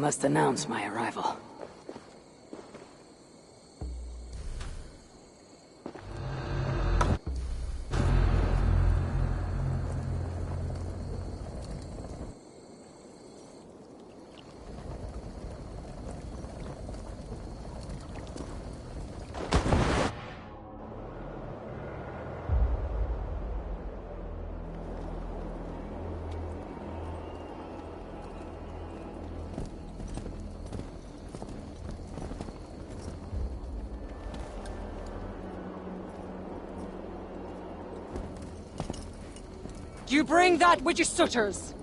must announce my arrival. You bring that which is Sutter's.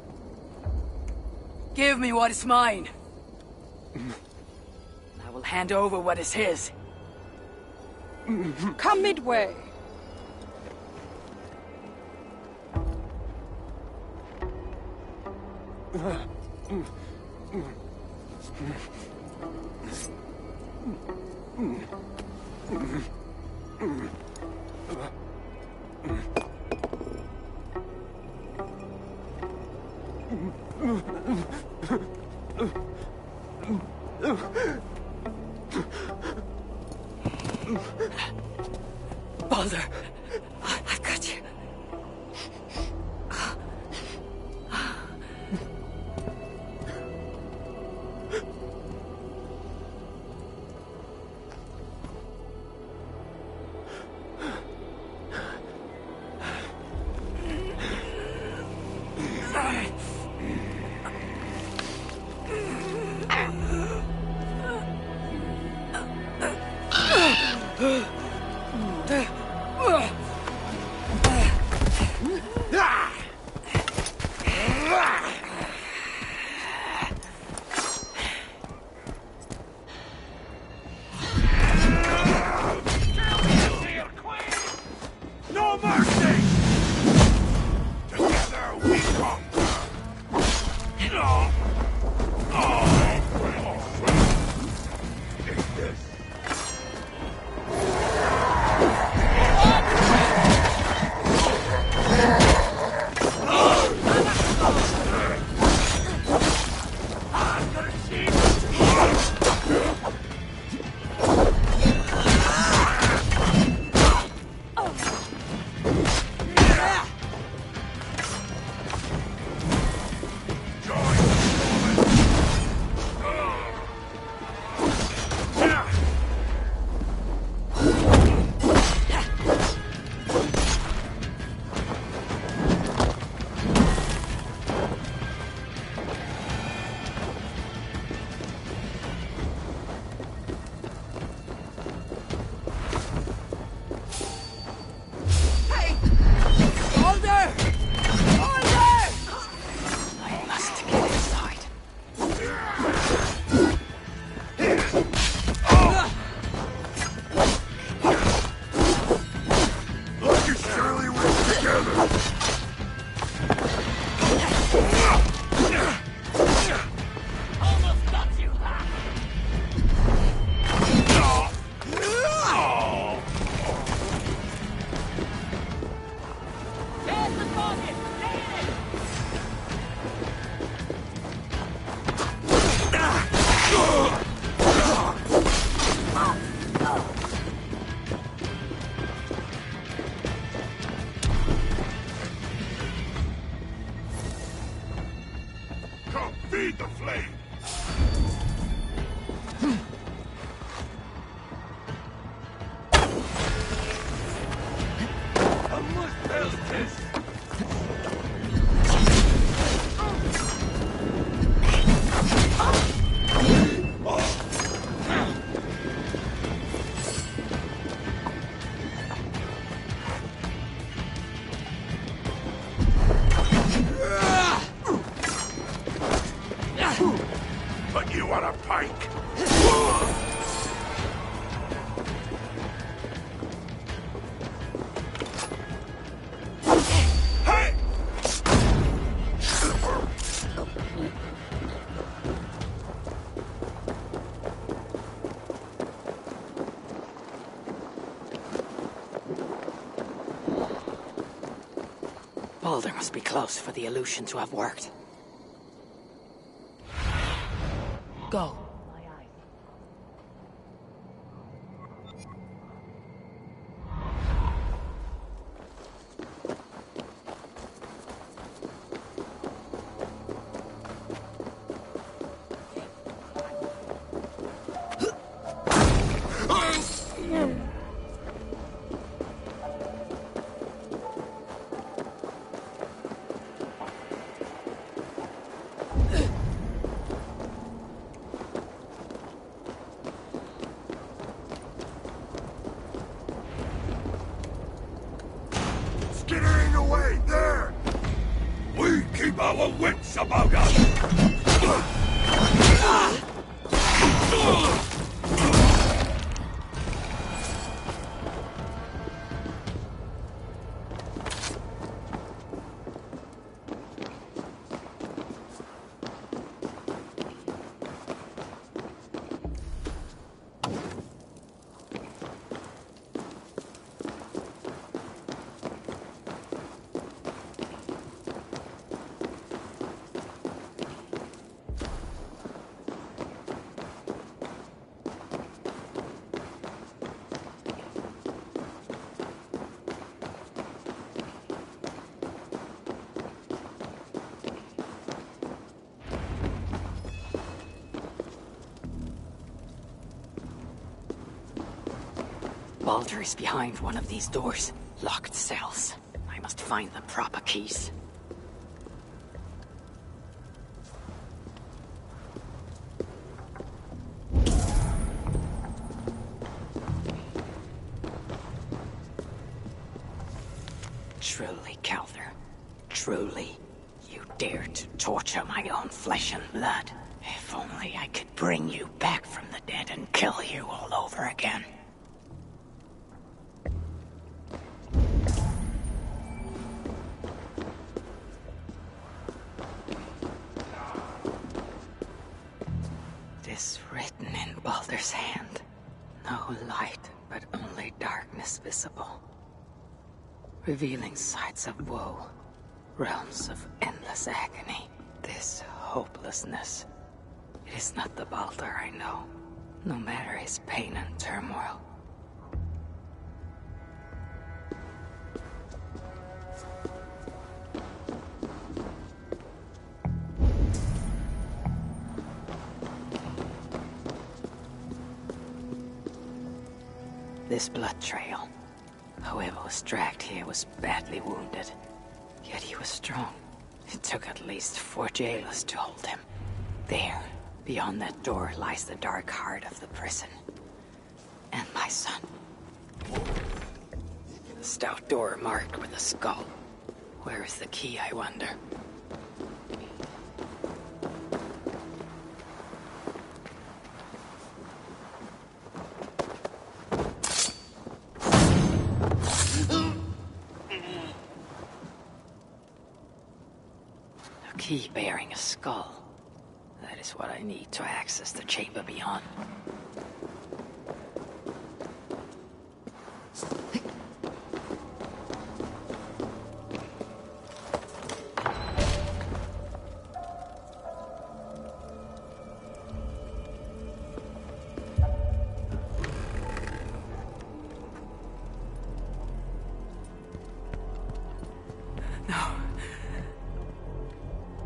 Give me what is mine. I will hand over what is his. Come midway. Baldur, I've got you. Feed the flame! Put you on a pike! Hey! Baldur must be close for the illusion to have worked. Go. Skittering away, there! We keep our wits about us! Baldur is behind one of these doors. Locked cells. I must find the proper keys. Truly, Calder. Truly. You dared to torture my own flesh and blood. If only I could bring you back from the dead and kill you all over again. This written in Baldur's hand. No light, but only darkness visible. Revealing sights of woe. Realms of endless agony. This hopelessness. It is not the Baldur I know. No matter his pain and turmoil. This blood trail. Whoever was dragged here was badly wounded. Yet he was strong. It took at least 4 jailers to hold him. There, beyond that door, lies the dark heart of the prison. And my son. The stout door marked with a skull. Where is the key, I wonder? Key bearing a skull. That is what I need to access the chamber beyond.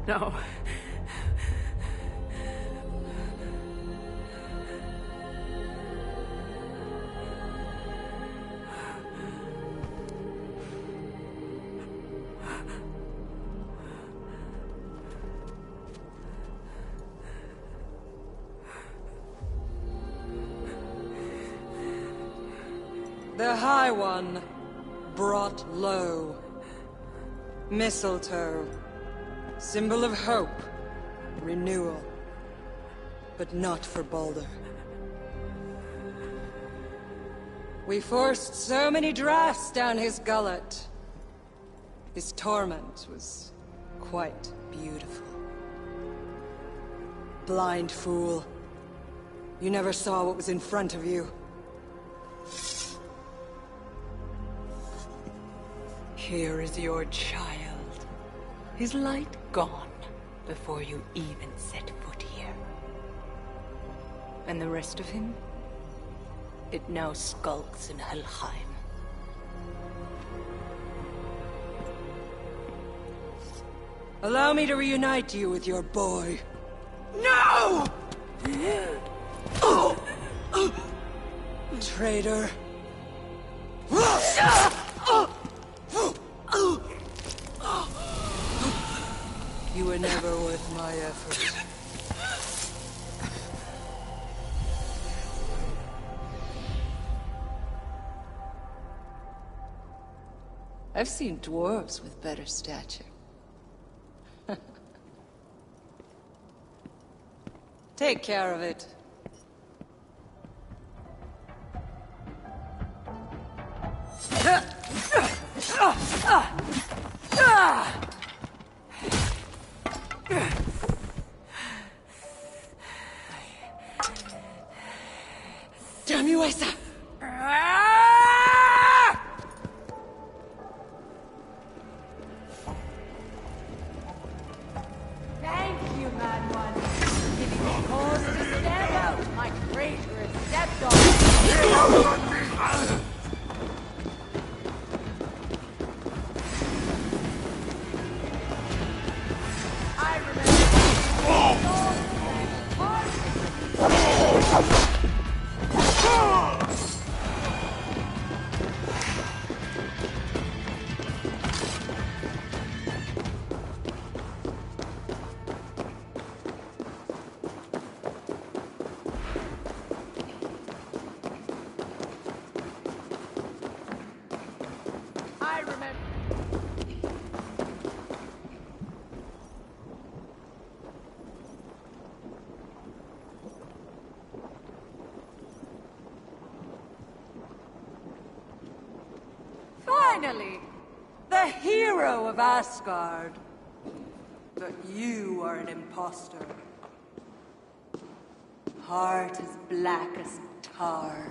No. The High One brought low. Mistletoe. Symbol of hope, renewal, but not for Baldur. We forced so many drafts down his gullet. His torment was quite beautiful. Blind fool. You never saw what was in front of you. Here is your child. His light gone before you even set foot here. And the rest of him? It now skulks in Helheim. Allow me to reunite you with your boy. No! Traitor. You were never worth my effort. I've seen dwarves with better stature. Take care of it. Damn you, Asa! Thank you, Mad One, for giving me cause to stand out, my traitorous stepdaughter. I remember. Finally! The hero of Asgard. But you are an imposter. Heart as black as tar.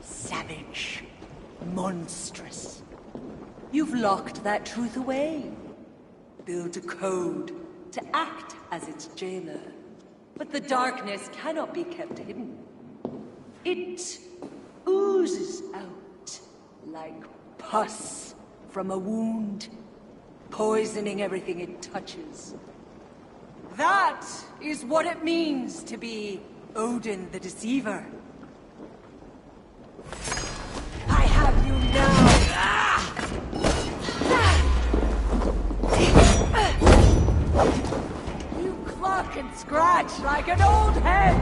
Savage. Monstrous. You've locked that truth away. Built a code to act as its jailer. But the darkness cannot be kept hidden. It oozes out like pus from a wound, poisoning everything it touches. That is what it means to be Odin the Deceiver. I have you now! You cluck and scratch like an old hen!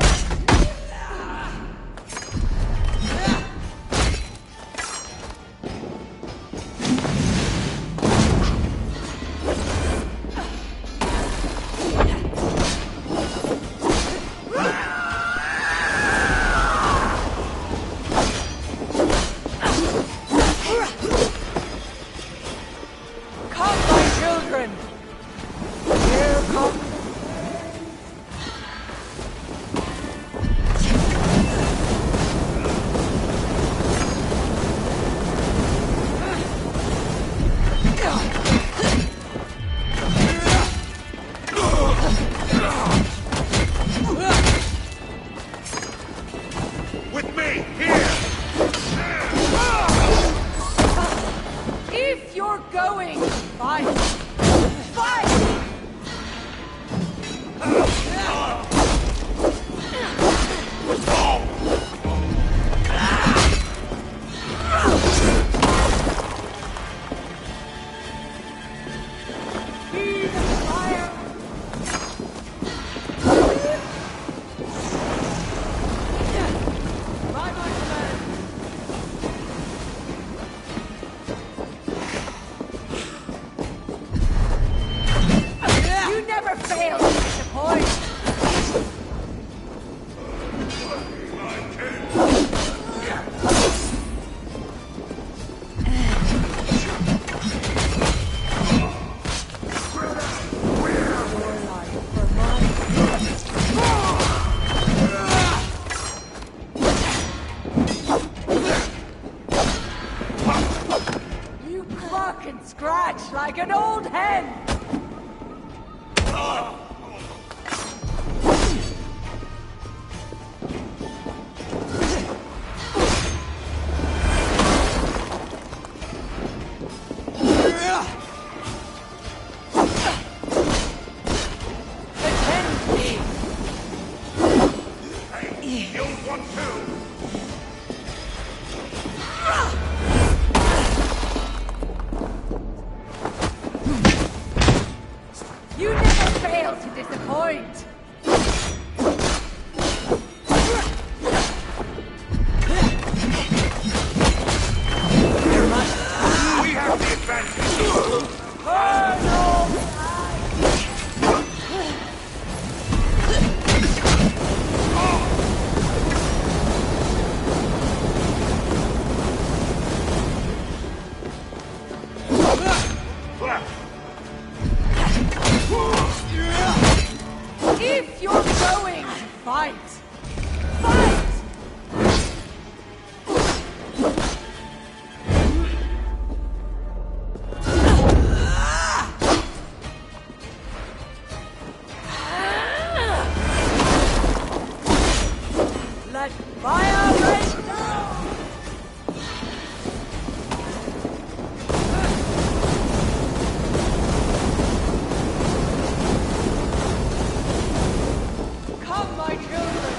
Like an old hen! to disappoint. We have the advantage! If you're going, fight! Fight! Let fire rain down! Come, my children!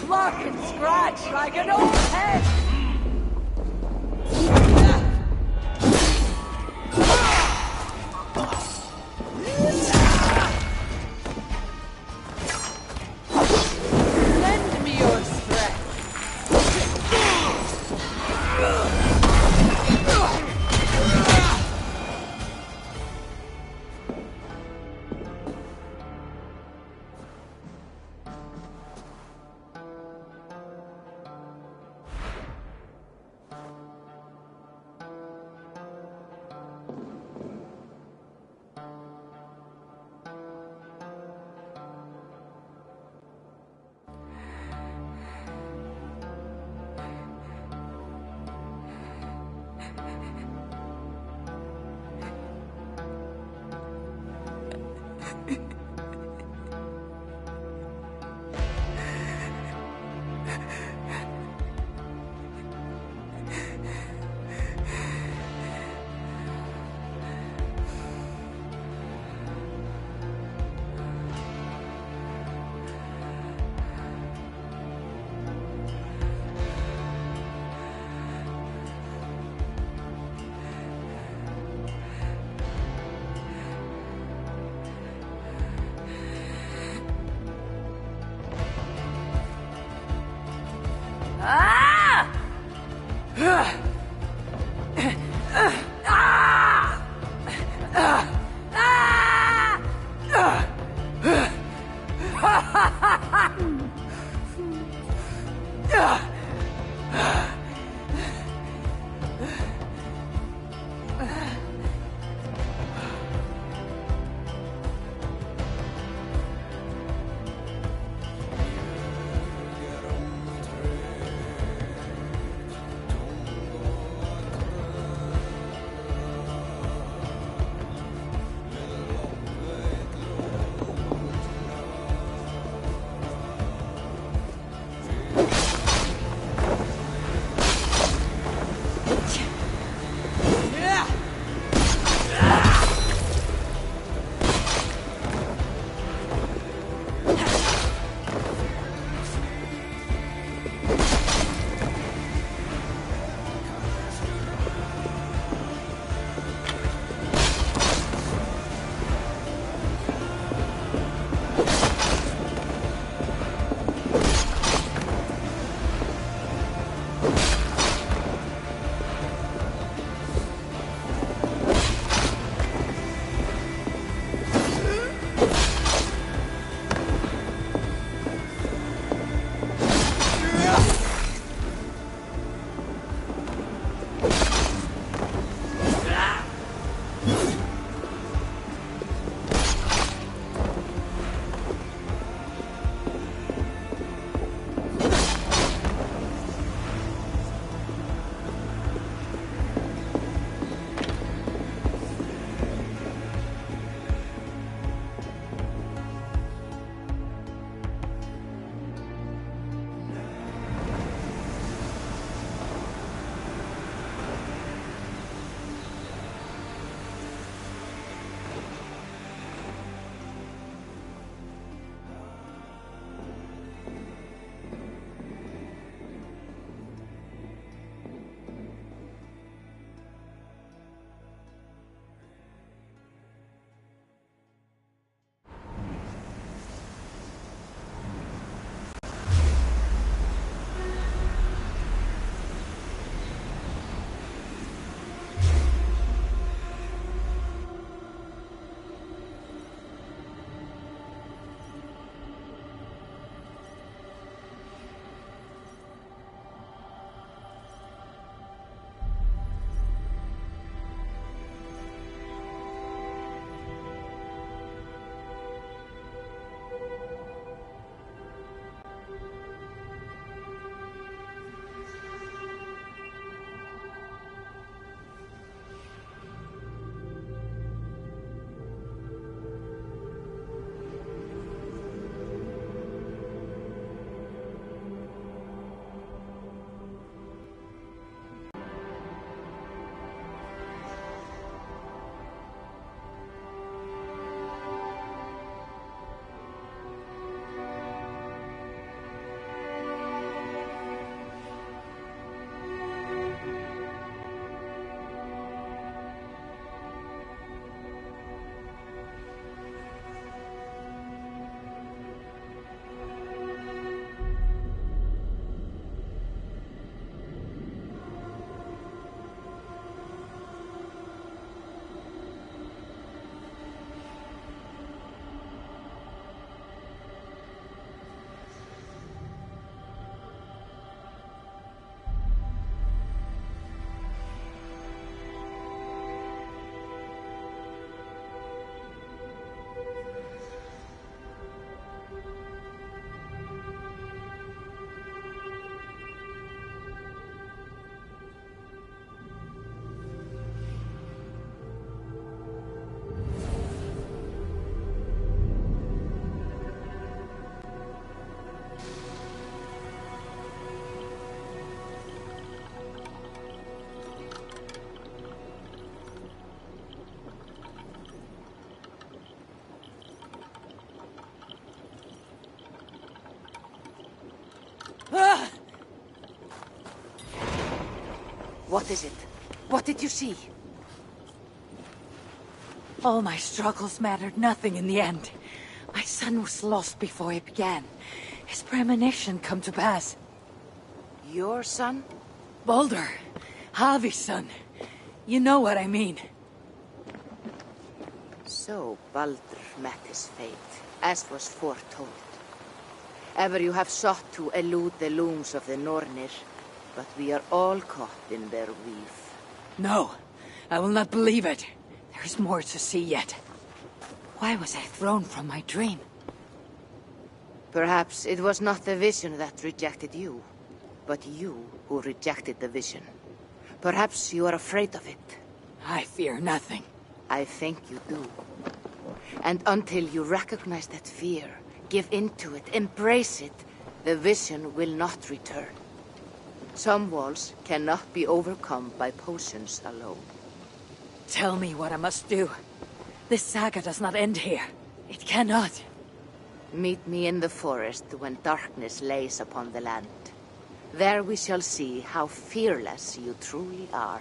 Pluck and scratch like an old head! Lend me your strength. What is it? What did you see? All my struggles mattered nothing in the end. My son was lost before it began. His premonition come to pass. Your son? Baldur, Havi's son. You know what I mean. So Baldur met his fate, as was foretold. Ever you have sought to elude the looms of the Nornir, but we are all caught in their weave. No, I will not believe it. There is more to see yet. Why was I thrown from my dream? Perhaps it was not the vision that rejected you, but you who rejected the vision. Perhaps you are afraid of it. I fear nothing. I think you do. And until you recognize that fear, give in to it, embrace it, the vision will not return. Some walls cannot be overcome by potions alone. Tell me what I must do. This saga does not end here. It cannot. Meet me in the forest when darkness lays upon the land. There we shall see how fearless you truly are.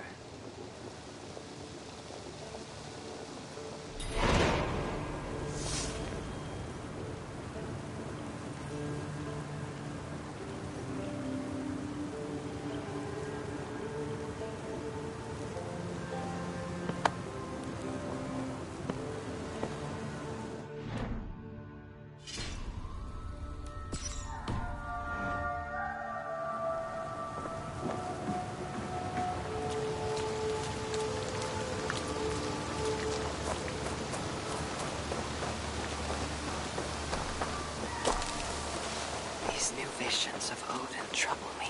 These new visions of Odin trouble me.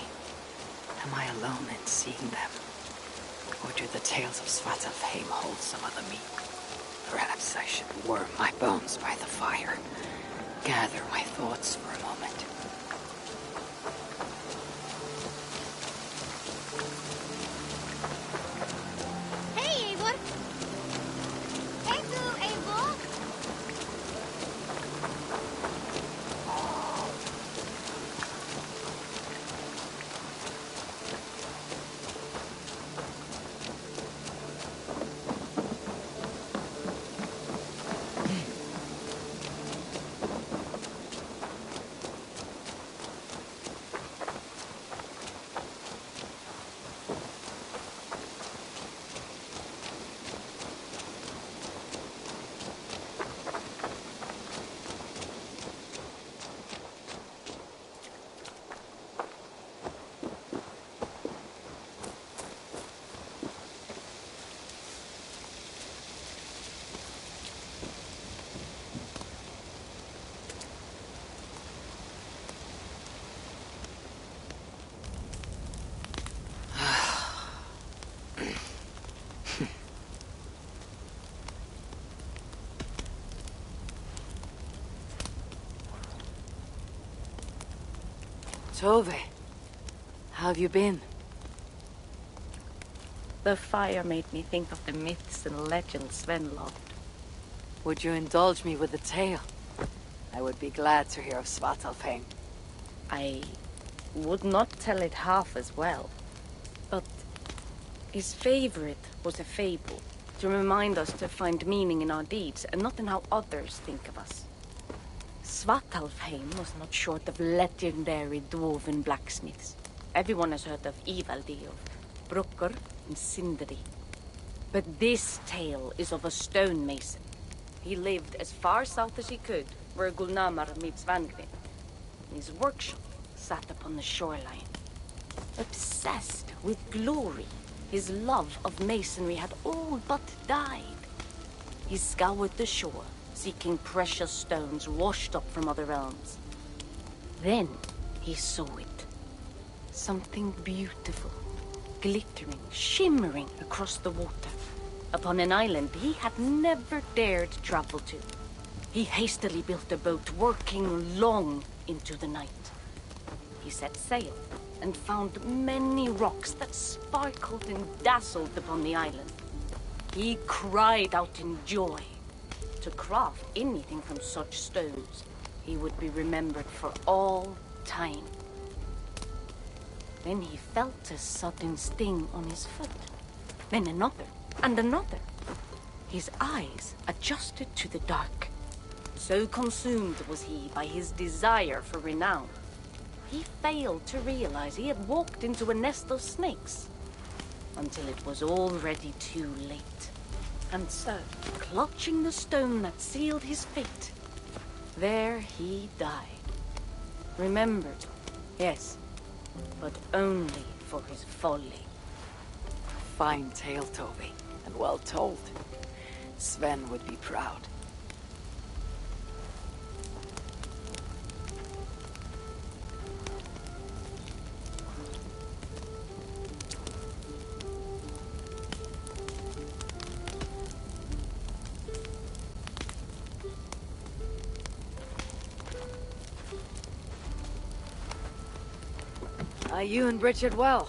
Am I alone in seeing them? Or do the tales of Svartalfheim hold some other meaning? Perhaps I should warm my bones by the fire. Gather my thoughts for a moment. Hey, Eivor! Hey, du, Eivor! Tove, how have you been? The fire made me think of the myths and legends Sven loved. Would you indulge me with a tale? I would be glad to hear of Svartalfheim. I would not tell it half as well, but his favorite was a fable, to remind us to find meaning in our deeds and not in how others think of us. Svartalfheim was not short of legendary dwarven blacksmiths. Everyone has heard of Ivaldi, of Brukker and Sindri. But this tale is of a stonemason. He lived as far south as he could, where Gulnamar meets Vangvin. His workshop sat upon the shoreline. Obsessed with glory, his love of masonry had all but died. He scoured the shore, seeking precious stones washed up from other realms. Then he saw it. Something beautiful, glittering, shimmering across the water, upon an island he had never dared travel to. He hastily built a boat, working long into the night. He set sail and found many rocks that sparkled and dazzled upon the island. He cried out in joy. To craft anything from such stones, he would be remembered for all time. Then he felt a sudden sting on his foot. Then another, and another. His eyes adjusted to the dark. So consumed was he by his desire for renown, he failed to realize he had walked into a nest of snakes. Until it was already too late. And so, clutching the stone that sealed his fate, there he died. Remembered, yes, but only for his folly. Fine tale, Toby, and well told. Sven would be proud. You and Richard well?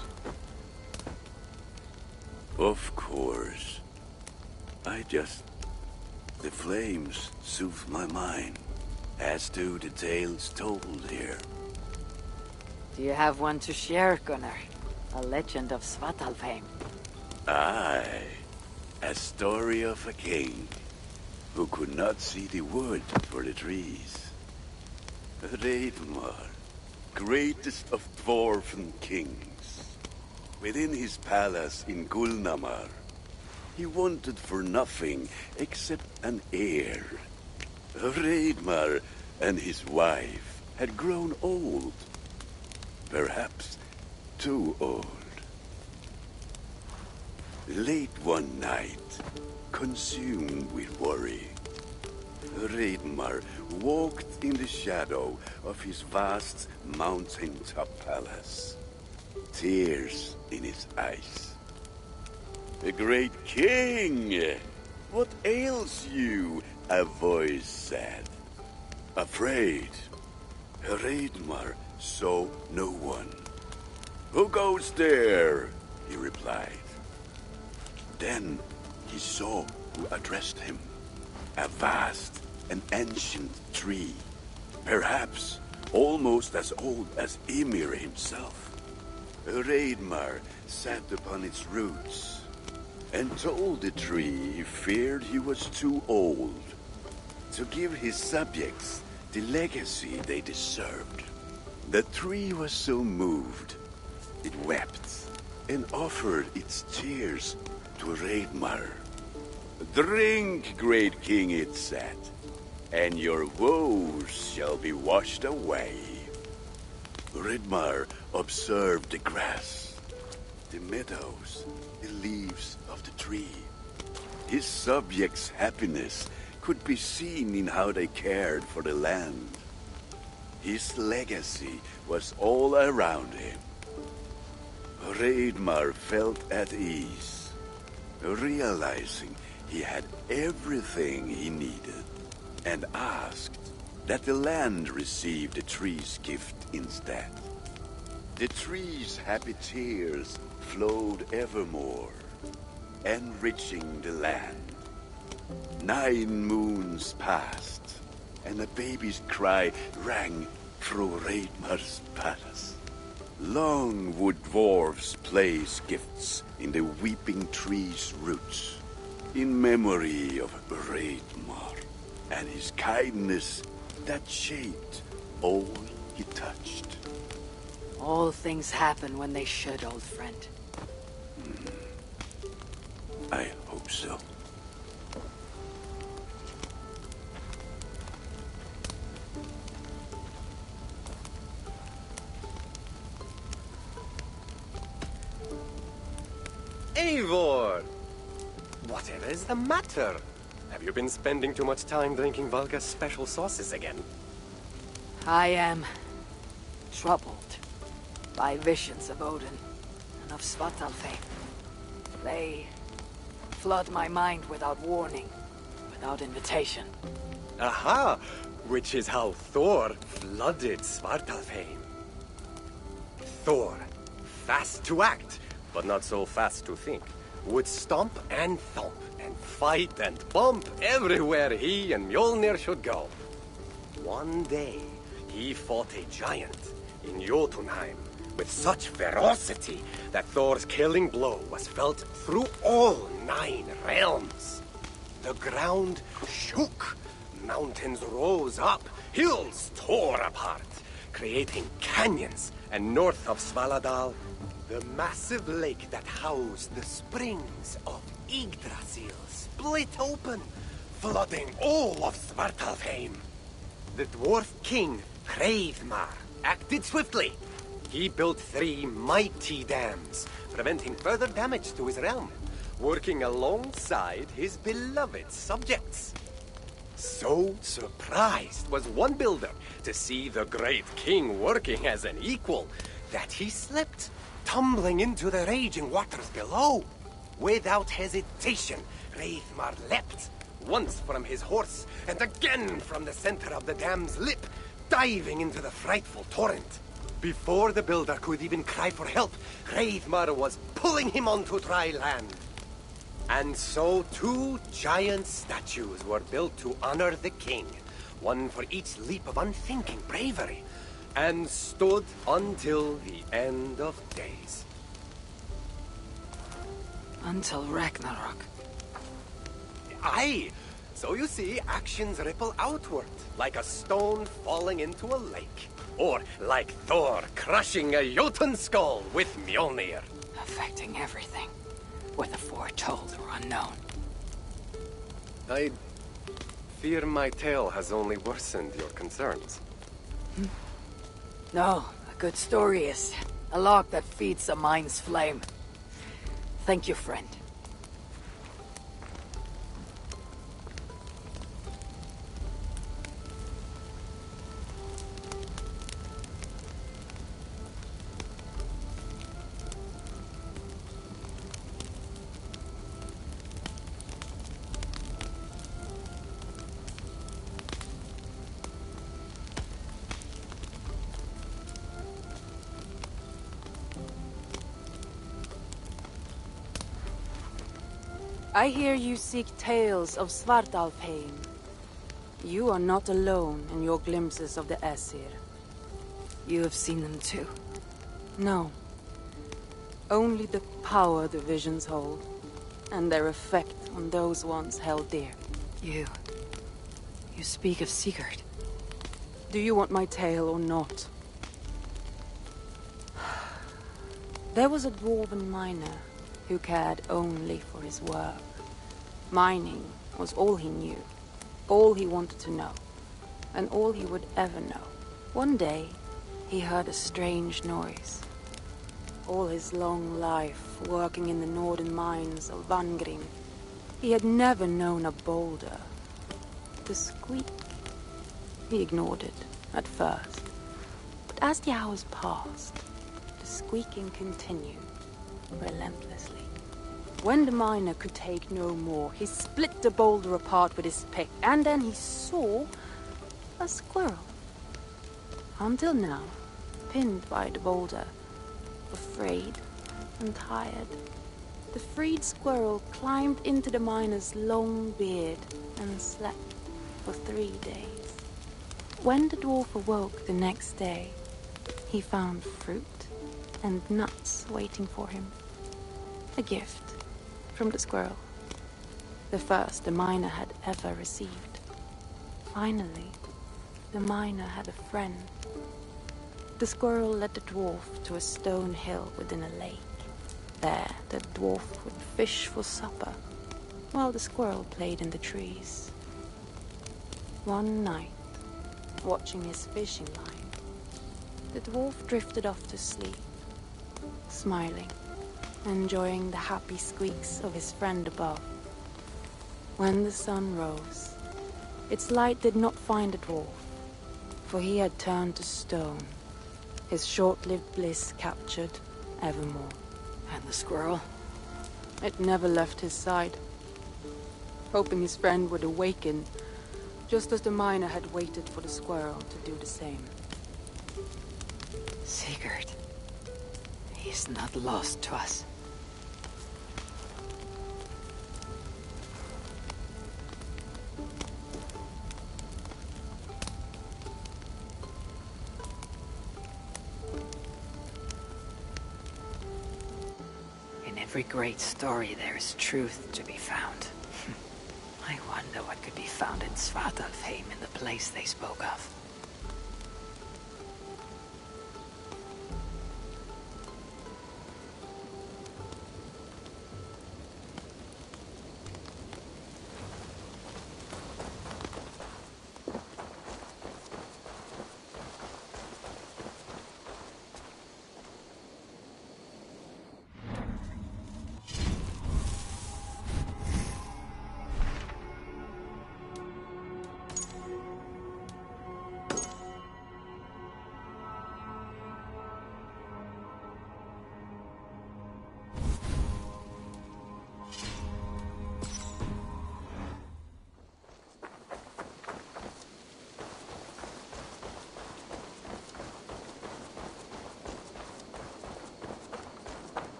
Of course. The flames soothe my mind, as do the tales told here. Do you have one to share, Gunnar? A legend of Svartalfheim. Aye, a story of a king who could not see the wood for the trees. Reidmar, greatest of dwarven kings. Within his palace in Gulnamar, he wanted for nothing except an heir. Reidmar and his wife had grown old. Perhaps too old. Late one night, consumed with worry, Reidmar walked in the shadow of his vast mountain-top palace, tears in his eyes. "The great king! What ails you?" a voice said. Afraid, Reidmar saw no one. "Who goes there?" he replied. Then he saw who addressed him. A vast and ancient tree, perhaps almost as old as Ymir himself. Reidmar sat upon its roots and told the tree he feared he was too old to give his subjects the legacy they deserved. The tree was so moved, it wept and offered its tears to Reidmar. "Drink, great king," it said, "and your woes shall be washed away." Reidmar observed the grass, the meadows, the leaves of the tree. His subjects' happiness could be seen in how they cared for the land. His legacy was all around him. Reidmar felt at ease, realizing he had everything he needed, and asked that the land receive the tree's gift instead. The tree's happy tears flowed evermore, enriching the land. 9 moons passed, and a baby's cry rang through Reidmar's palace. Long would dwarves place gifts in the weeping tree's roots, in memory of Reidmar and his kindness that shaped all he touched. All things happen when they should, old friend. I hope so. Eivor! Whatever is the matter? Have you been spending too much time drinking Valga's special sauces again? I am troubled by visions of Odin and of Svartalfheim. They flood my mind without warning, without invitation. Aha! Which is how Thor flooded Svartalfheim. Thor, fast to act, but not so fast to think, would stomp and thump and fight and bump everywhere he and Mjolnir should go. One day, he fought a giant in Jotunheim with such ferocity that Thor's killing blow was felt through all 9 realms. The ground shook, mountains rose up, hills tore apart, creating canyons, and north of Svaladal, the massive lake that housed the springs of Yggdrasil split open, flooding all of Svartalfheim. The dwarf king, Hreidmar, acted swiftly. He built 3 mighty dams, preventing further damage to his realm, working alongside his beloved subjects. So surprised was one builder to see the great king working as an equal that he slipped, tumbling into the raging waters below. Without hesitation, Hreidmar leapt, once from his horse and again from the center of the dam's lip, diving into the frightful torrent. Before the builder could even cry for help, Hreidmar was pulling him onto dry land. And so 2 giant statues were built to honor the king, one for each leap of unthinking bravery, and stood until the end of days. Until Ragnarok. Aye! So you see, actions ripple outward, like a stone falling into a lake. Or like Thor crushing a Jotun skull with Mjolnir. Affecting everything, whether foretold or unknown. I fear my tale has only worsened your concerns. No, a good story is a log that feeds a mind's flame. Thank you, friend. I hear you seek tales of Svartalfheim. You are not alone in your glimpses of the Aesir. You have seen them too. No. Only the power the visions hold, and their effect on those once held dear. You speak of Sigurd. Do you want my tale or not? There was a dwarven miner who cared only for his work. Mining was all he knew, all he wanted to know, and all he would ever know. One day, he heard a strange noise. All his long life, working in the northern mines of Vangrim, he had never known a boulder. The squeak. He ignored it at first, but as the hours passed, the squeaking continued, relentlessly. When the miner could take no more, he split the boulder apart with his pick, and then he saw a squirrel. Until now, pinned by the boulder, afraid and tired, the freed squirrel climbed into the miner's long beard and slept for 3 days. When the dwarf awoke the next day, he found fruit and nuts waiting for him. A gift from the squirrel. The first the miner had ever received. Finally, the miner had a friend. The squirrel led the dwarf to a stone hill within a lake. There, the dwarf would fish for supper, while the squirrel played in the trees. One night, watching his fishing line, the dwarf drifted off to sleep, smiling, enjoying the happy squeaks of his friend above. When the sun rose, its light did not find the dwarf, for he had turned to stone, his short-lived bliss captured evermore. And the squirrel? It never left his side, hoping his friend would awaken, just as the miner had waited for the squirrel to do the same. Sigurd. He's not lost to us. every great story there is truth to be found. I wonder what could be found in Svartalfheim in the place they spoke of.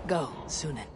Go, Sunan.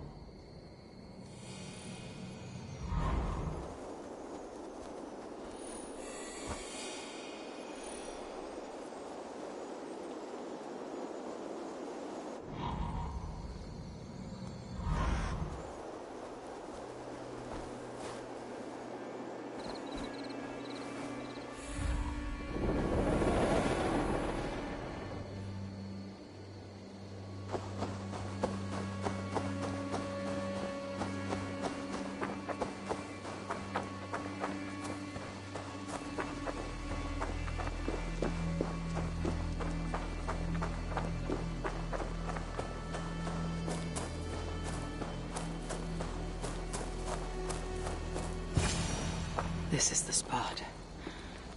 This is the spot.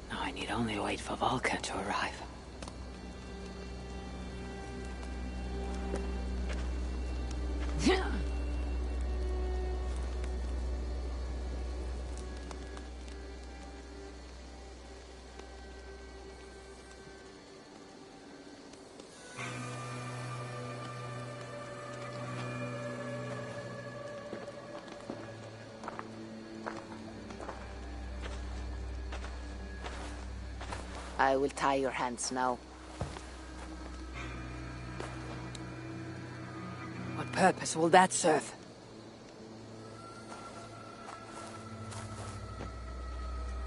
Now I need only wait for Valka to arrive. I will tie your hands now. What purpose will that serve?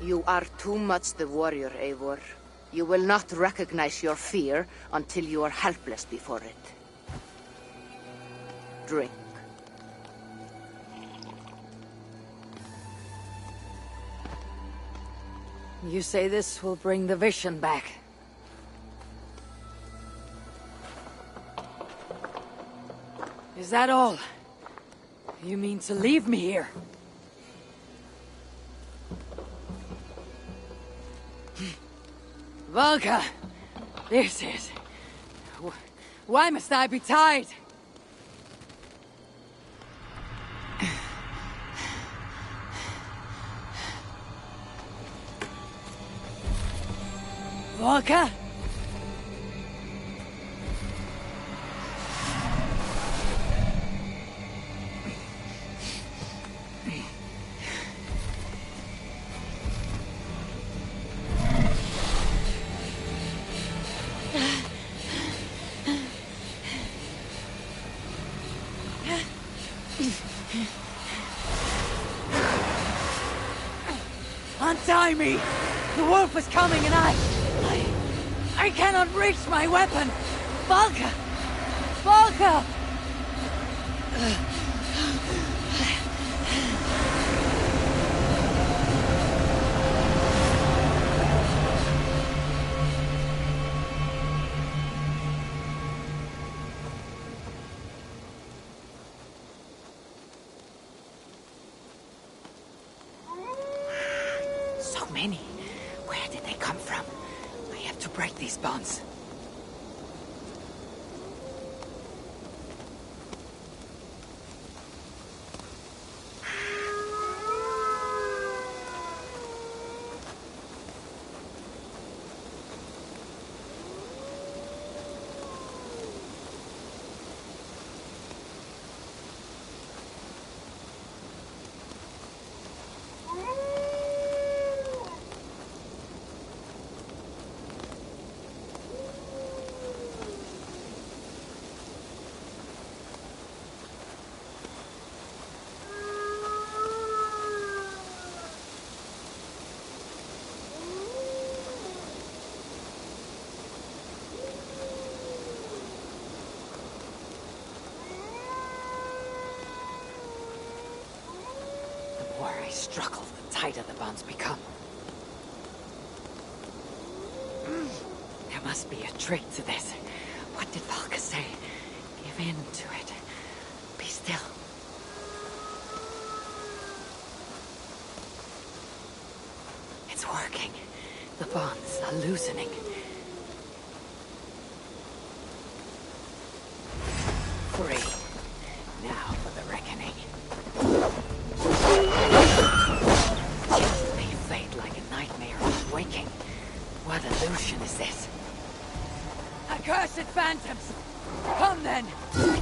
You are too much the warrior, Eivor. You will not recognize your fear until you are helpless before it. Drink. You say this will bring the vision back. Is that all? You mean to leave me here? Valka! This is... Why must I be tied? Valka? Untie me! The wolf is coming and I cannot reach my weapon! Valka! Valka! break these bonds. The more I struggle, the tighter the bonds become. There must be a trick to this. What did Valka say? Give in to it. Be still. It's working. The bonds are loosening. Free. Now for the reckoning. They fade like a nightmare on waking. What illusion is this? Accursed phantoms! Come then!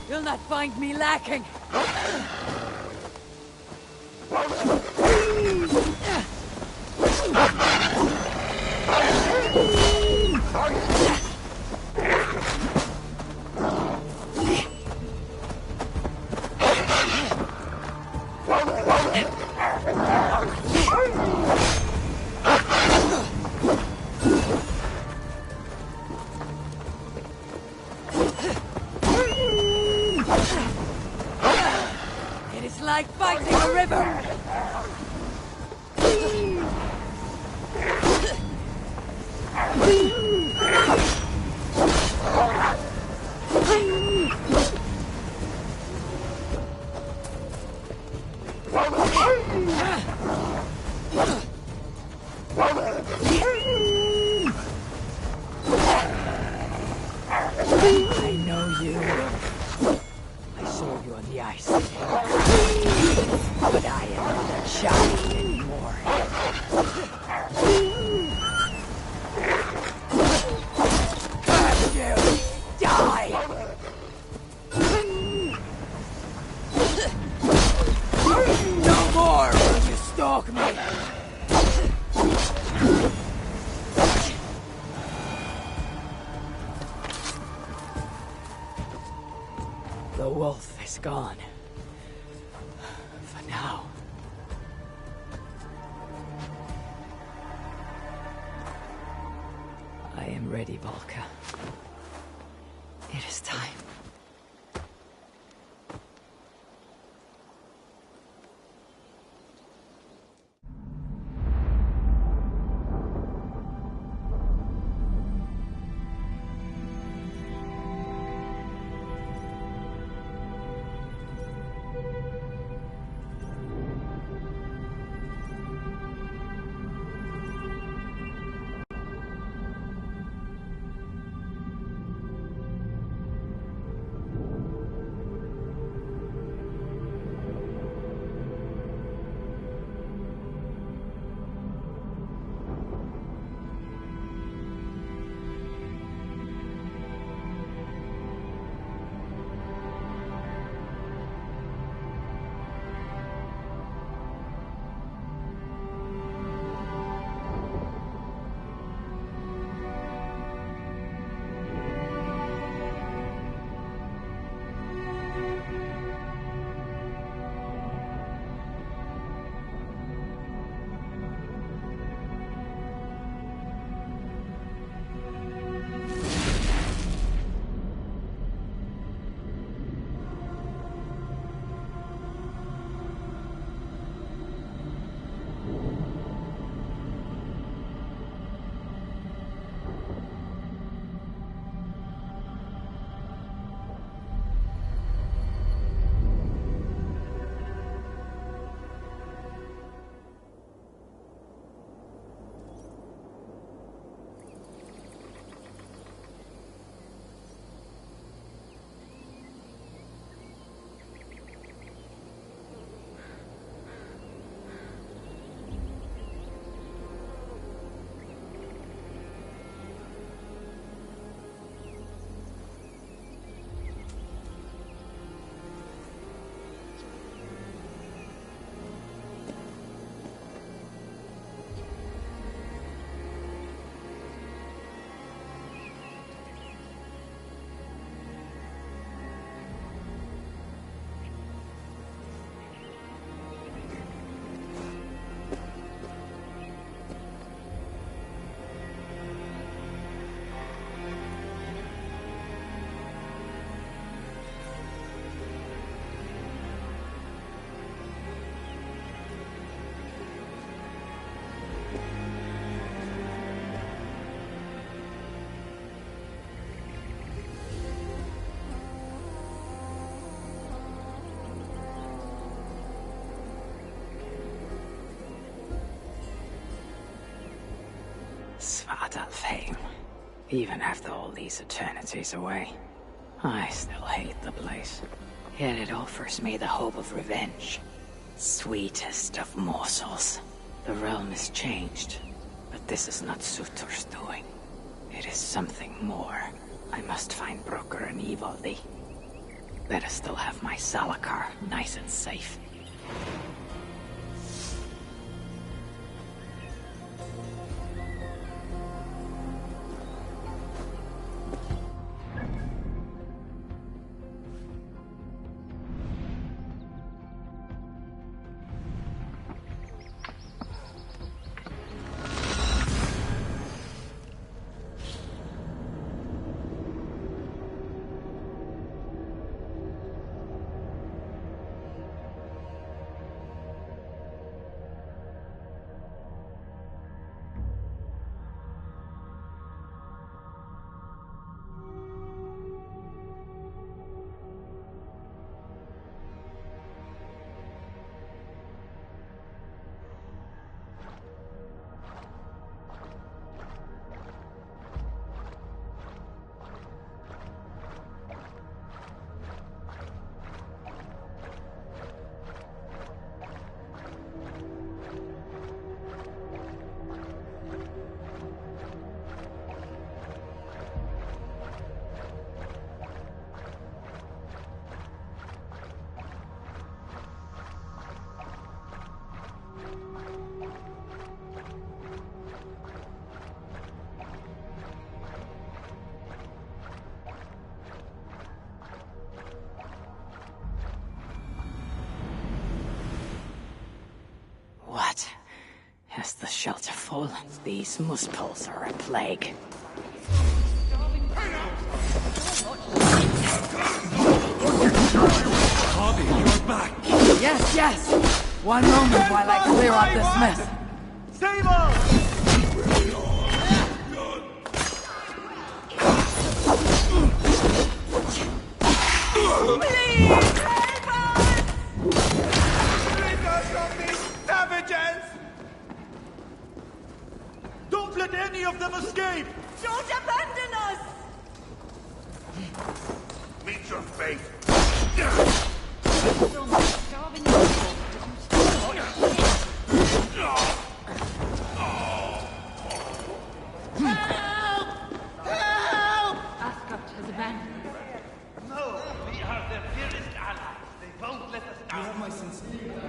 You'll not find me lacking! It is like fighting a river! I know you. I saw you on the ice. But I am not a child anymore. Curse you! Die! No more will you stalk me! The wolf is gone. For now. I am ready, Valka. It is time. Svartalfheim. Even after all these eternities away, I still hate the place. Yet it offers me the hope of revenge. Sweetest of morsels. The realm is changed, but this is not Sutur's doing. It is something more. I must find Brokkr and Ivaldi. Better still have my Salakar nice and safe. What? Has the shelter fallen? These muspels are a plague. Harvey, you're back! Yes, yes! One moment while I clear up this mess. Save us! Don't let any of them escape! Don't abandon us! Meet your fate! Ascot has abandoned. No, we are their dearest allies. They won't let us down. You have my sincere...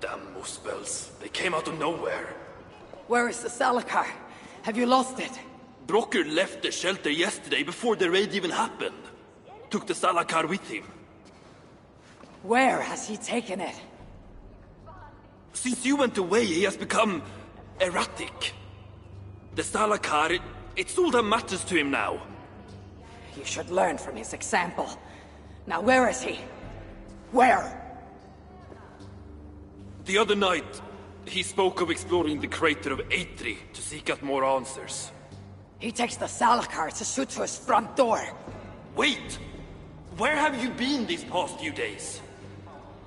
Damn muspels. They came out of nowhere. Where is the Salakar? Have you lost it? Brokkr left the shelter yesterday before the raid even happened. Took the Salakar with him. Where has he taken it? Since you went away, he has become erratic. The Salakar, it's all that matters to him now. You should learn from his example. Now where is he? Where? The other night, he spoke of exploring the crater of Eitri to seek out more answers. He takes the Salakar to Sutur's front door. Wait! Where have you been these past few days?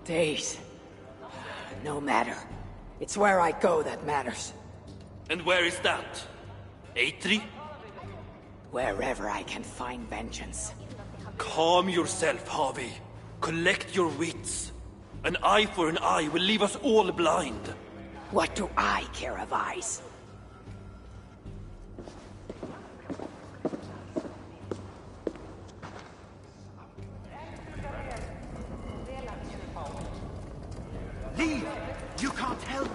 Days. No matter. It's where I go that matters. And where is that? Eitri? Wherever I can find vengeance. Calm yourself, Harvey. Collect your wits. An eye for an eye will leave us all blind. What do I care of eyes? Leave! You can't help!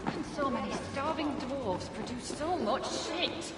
How can so many starving dwarves produce so much shit?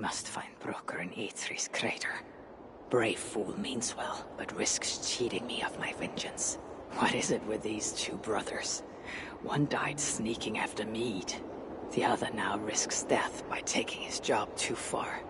must find Broker in Eithrie's crater. Brave fool means well, but risks cheating me of my vengeance. What is it with these two brothers? One died sneaking after mead. The other now risks death by taking his job too far.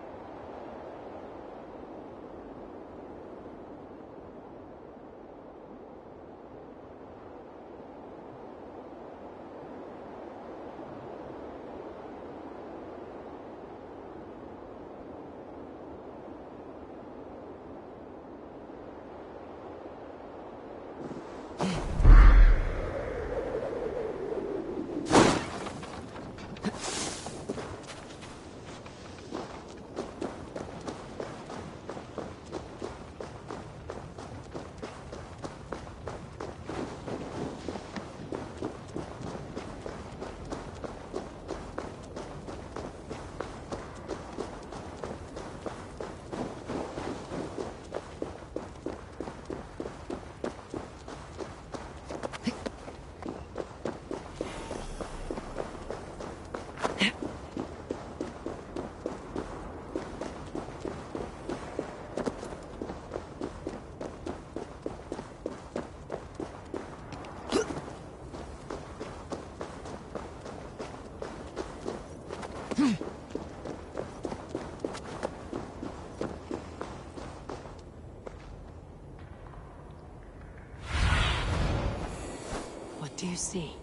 What do you see?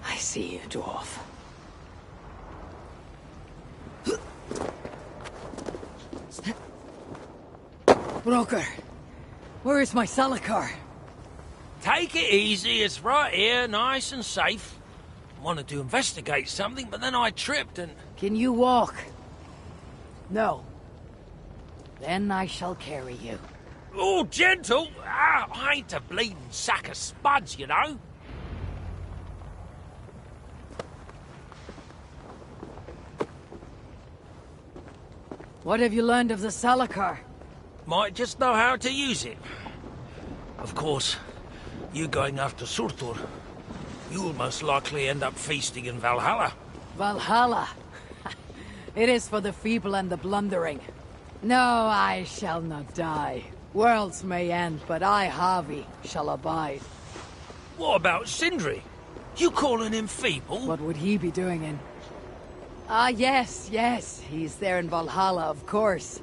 I see you, dwarf. Broker, where is my Salakar? Take it easy, it's right here, nice and safe. Wanted to investigate something, but then I tripped and... Can you walk? No. Then I shall carry you. Oh, gentle! Ah, I ain't a bleeding sack of spuds, you know. What have you learned of the Salakar? Might just know how to use it. Of course, you going after Surtur, you'll most likely end up feasting in Valhalla. Valhalla? It is for the feeble and the blundering. No, I shall not die. Worlds may end, but I, Harvey, shall abide. What about Sindri? You calling him feeble? What would he be doing in... Ah, yes, he's there in Valhalla, of course.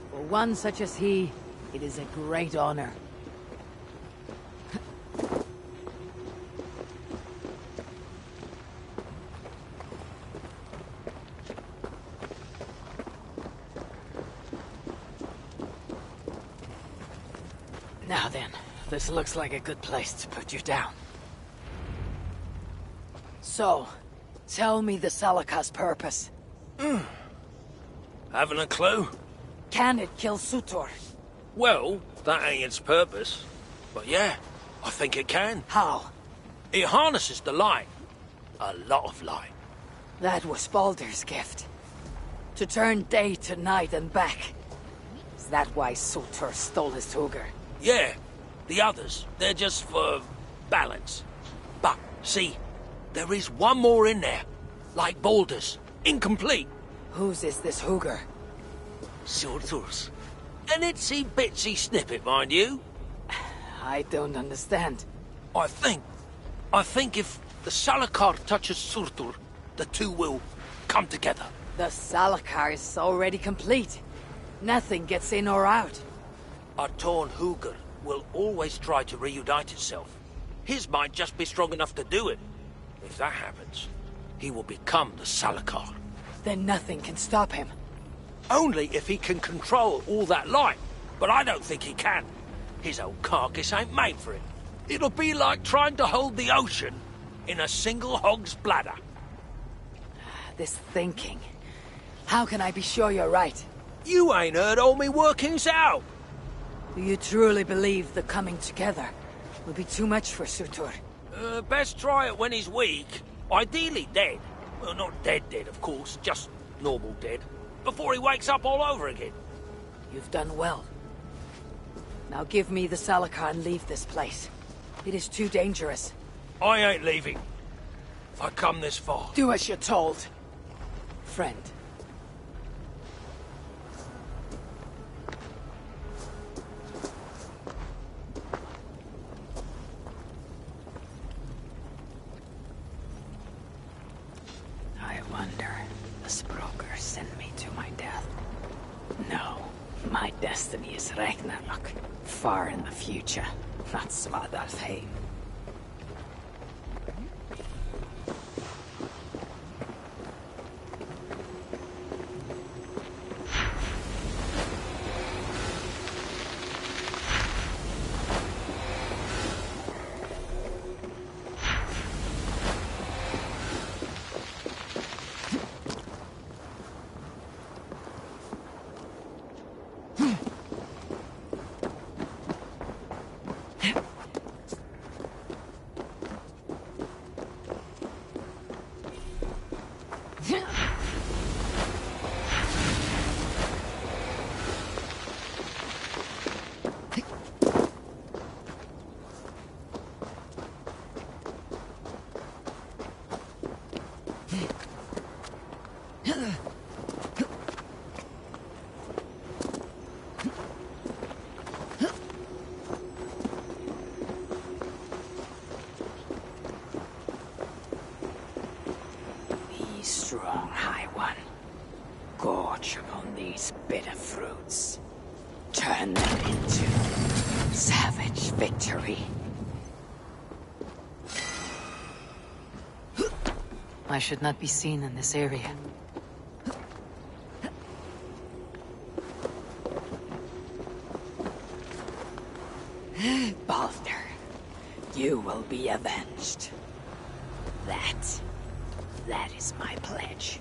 For one such as he, it is a great honor. Now then, this looks like a good place to put you down. So, tell me the Salakar's purpose. Haven't a clue? Can it kill Surtur? Well, that ain't its purpose. But yeah, I think it can. How? It harnesses the light. A lot of light. That was Baldur's gift. To turn day to night and back. Is that why Surtur stole his Hugr? Yeah, the others, they're just for balance. But, see, there is one more in there. Like Baldur's. Incomplete. Whose is this Hugr? Surtur's. An itsy bitsy snippet, mind you. I don't understand. I think if the Salakar touches Surtur, the two will come together. The Salakar is already complete. Nothing gets in or out. A torn Hugr will always try to reunite itself. His might just be strong enough to do it. If that happens, he will become the Salakar. Then nothing can stop him. Only if he can control all that light. But I don't think he can. His old carcass ain't made for it. It'll be like trying to hold the ocean in a single hog's bladder. This thinking. How can I be sure you're right? You ain't heard all me workings out. Do you truly believe the coming together will be too much for Surtur? Best try it when he's weak. Ideally dead. Well, not dead, of course. Just normal dead. Before he wakes up all over again. You've done well. Now give me the Salakar and leave this place. It is too dangerous. I ain't leaving. I come this far. Do as you're told. Friend. I wonder, the broker sent me to my death. No, my destiny is Ragnarok. Far in the future, not Svartalfheim. Strong, High One. Gorge upon these bitter fruits. Turn them into savage victory. I should not be seen in this area. Baldur, you will be avenged. That is my pledge.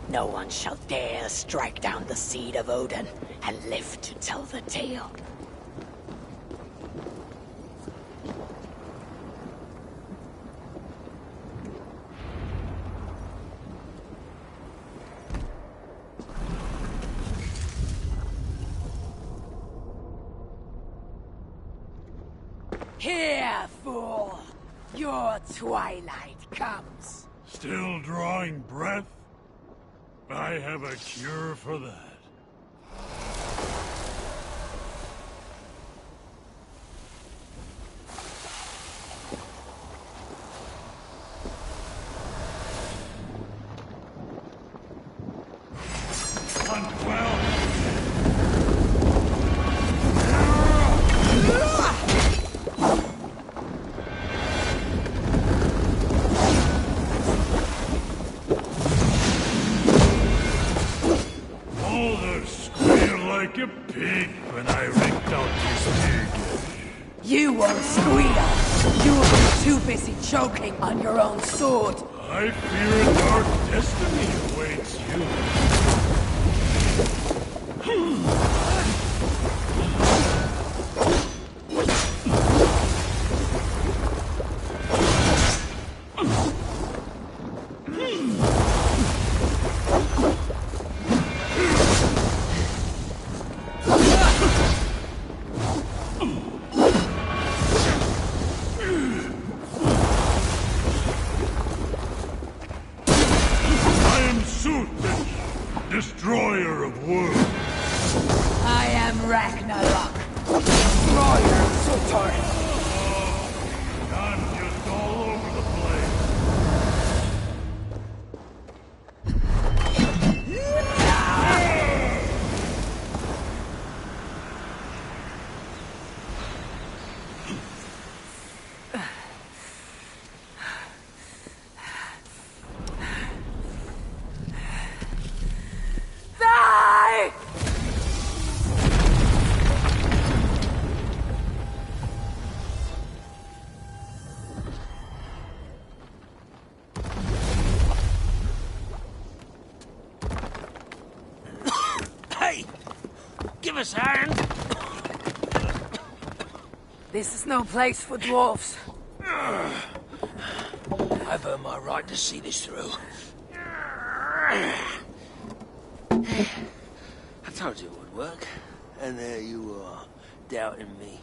No one shall dare strike down the seed of Odin and live to tell the tale. Here, fool! Your twilight comes. Still drawing breath? I have a cure for that. Hunt well. Like a pig when I ripped out his pig. You won't squeal! You will be too busy choking on your own sword! I fear a dark destiny awaits you. destroyer of worlds. I am Ragnarok, destroyer of Sutor. I'm just all over the place. Die! Hey! Give us a hand! This is no place for dwarfs. I've earned my right to see this through. I told you it would work. And there you are, doubting me.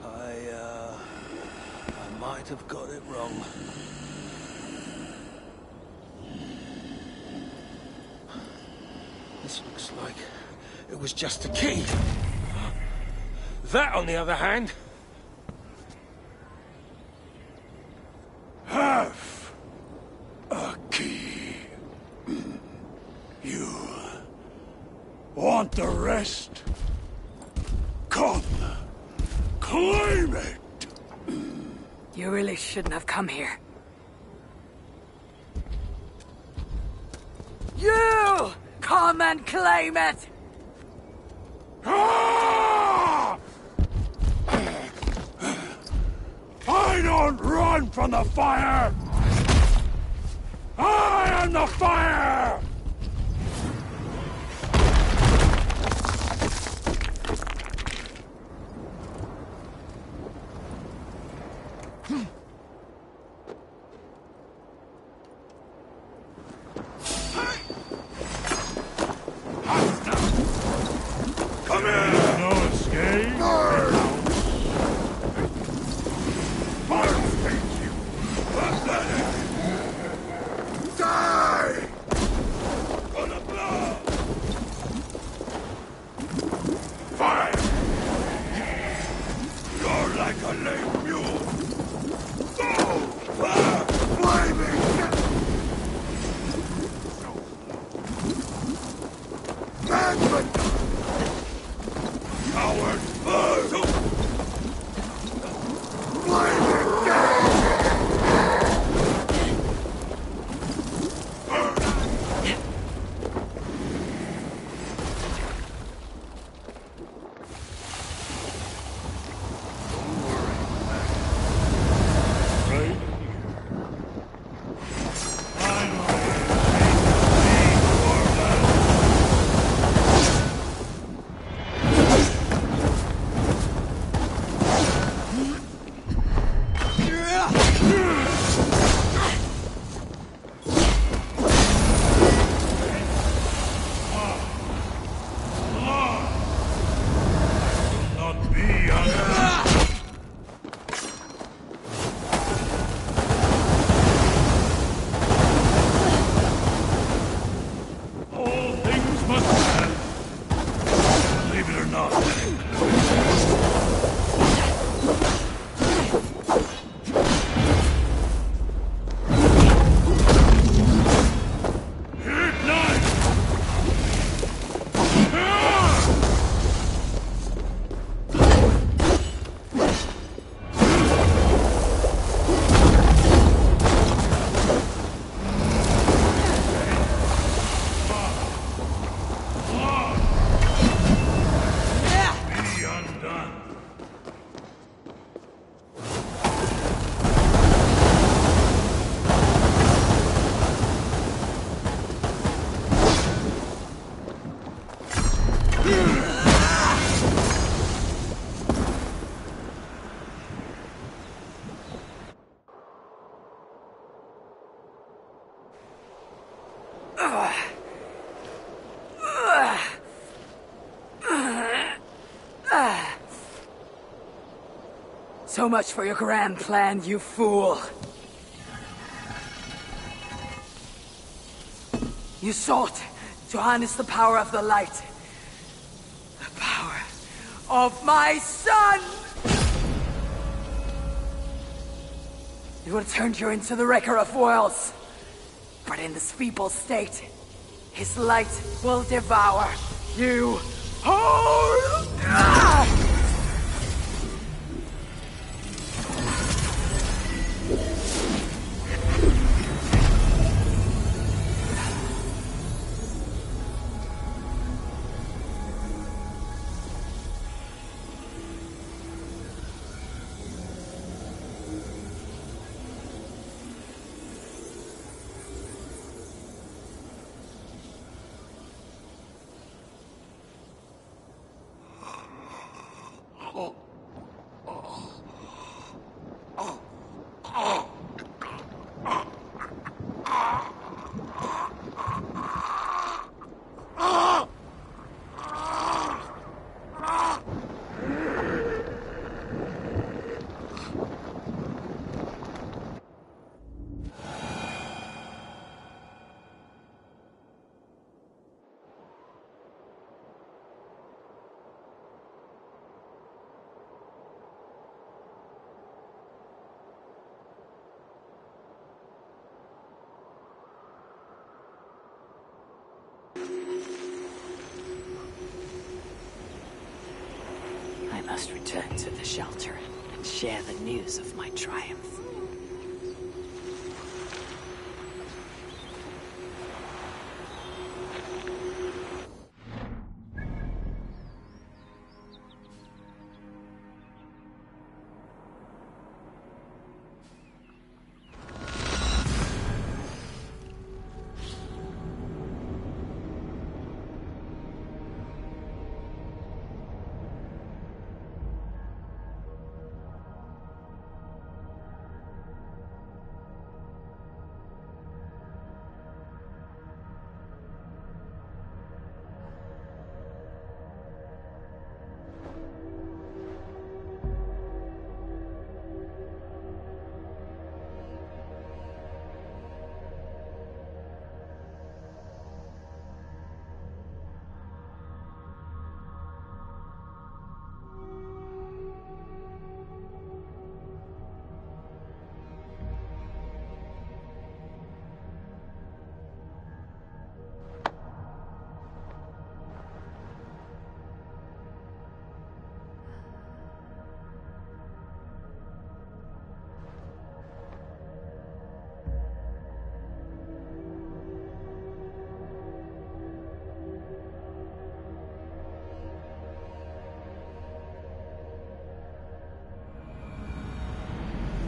I might have got it wrong. This looks like it was just a key. That, on the other hand... Half a key. You want the rest? Come, claim it. You really shouldn't have come here. You! Come and claim it! Ah! I don't run from the fire! I am the fire! Come here! No escape. I'll take you! Die! Gonna blow! Fire! You're like a lame mule! Go! Flaming! Madman! Coward! Flaming death! Right here. Finally, So much for your grand plan, you fool. You sought to harness the power of the light. The power of my son! You will turn you into the wrecker of worlds. But in this feeble state, his light will devour you whole! I must return to the shelter and share the news of my triumph.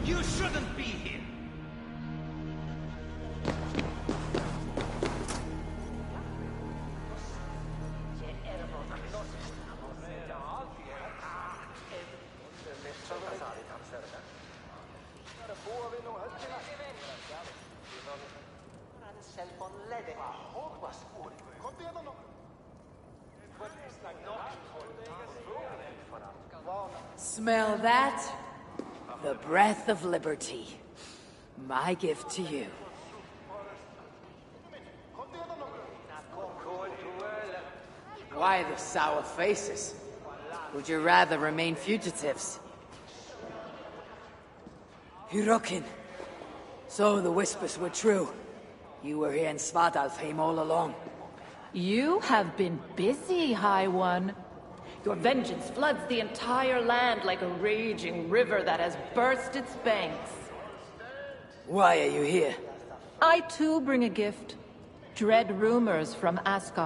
You shouldn't be here. Smell that? The breath of liberty. My gift to you. Why the sour faces? Would you rather remain fugitives? Hirokin. So the whispers were true. You were here in Svartalfheim all along. You have been busy, High One. Your vengeance floods the entire land like a raging river that has burst its banks. Why are you here? I too bring a gift. Dread rumors from Asgard.